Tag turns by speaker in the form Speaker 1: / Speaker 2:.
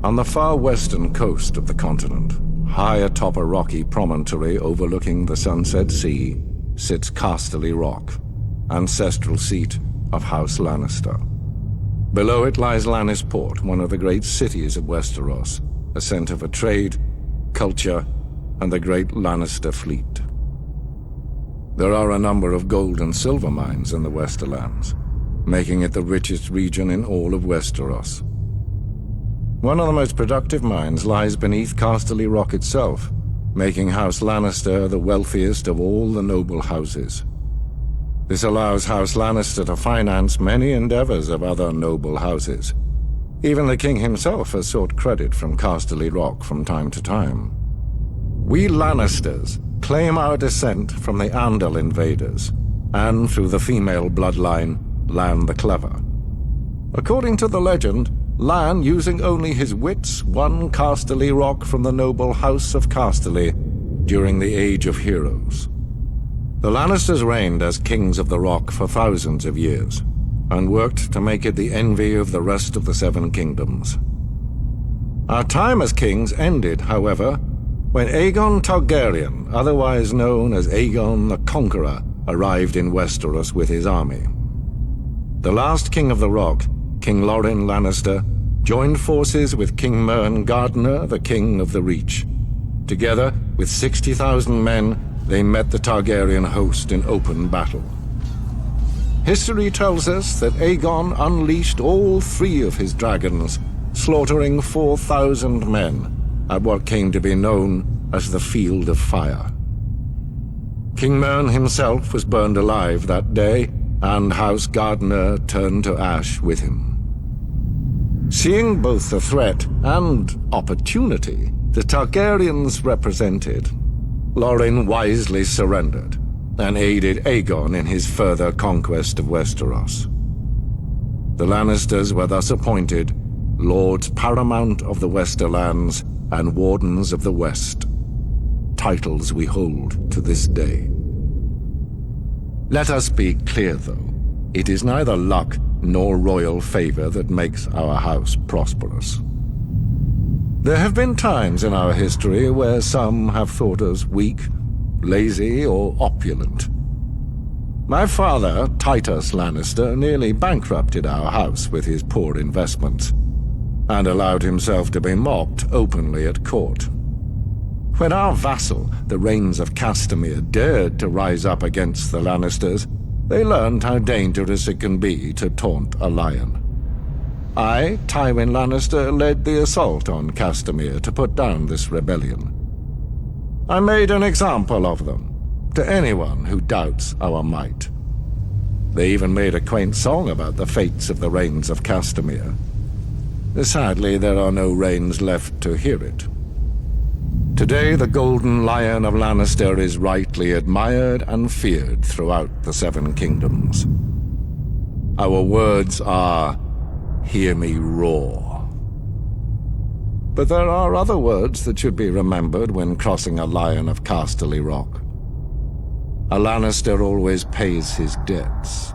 Speaker 1: On the far western coast of the continent, high atop a rocky promontory overlooking the Sunset Sea, sits Casterly Rock, ancestral seat of House Lannister. Below it lies Lannisport, one of the great cities of Westeros, a center for trade, culture, and the great Lannister fleet. There are a number of gold and silver mines in the Westerlands, making it the richest region in all of Westeros. One of the most productive mines lies beneath Casterly Rock itself, making House Lannister the wealthiest of all the noble houses. This allows House Lannister to finance many endeavors of other noble houses. Even the king himself has sought credit from Casterly Rock from time to time. We Lannisters claim our descent from the Andal invaders, and through the female bloodline, Lann the Clever. According to the legend, Lann, using only his wits, won Casterly Rock from the noble House of Casterly during the Age of Heroes. The Lannisters reigned as kings of the Rock for thousands of years, and worked to make it the envy of the rest of the Seven Kingdoms. Our time as kings ended, however, when Aegon Targaryen, otherwise known as Aegon the Conqueror, arrived in Westeros with his army. The last king of the Rock, King Loren Lannister, joined forces with King Mern Gardener, the king of the Reach. Together, with 60,000 men, they met the Targaryen host in open battle. History tells us that Aegon unleashed all 3 of his dragons, slaughtering 4,000 men at what came to be known as the Field of Fire. King Mern himself was burned alive that day, and House Gardener turned to ash with him. Seeing both the threat and opportunity the Targaryens represented, Loren wisely surrendered and aided Aegon in his further conquest of Westeros. The Lannisters were thus appointed Lords Paramount of the Westerlands and Wardens of the West, titles we hold to this day. Let us be clear, though. It is neither luck nor royal favor that makes our house prosperous. There have been times in our history where some have thought us weak, lazy, or opulent. My father, Titus Lannister, nearly bankrupted our house with his poor investments, and allowed himself to be mocked openly at court. When our vassal, the Rains of Castamere, dared to rise up against the Lannisters, they learned how dangerous it can be to taunt a lion. I, Tywin Lannister, led the assault on Castamere to put down this rebellion. I made an example of them, to anyone who doubts our might. They even made a quaint song about the fates of the Rains of Castamere. Sadly, there are no Rains left to hear it. Today, the Golden Lion of Lannister is rightly admired and feared throughout the Seven Kingdoms. Our words are, "Hear me roar." But there are other words that should be remembered when crossing a lion of Casterly Rock. A Lannister always pays his debts.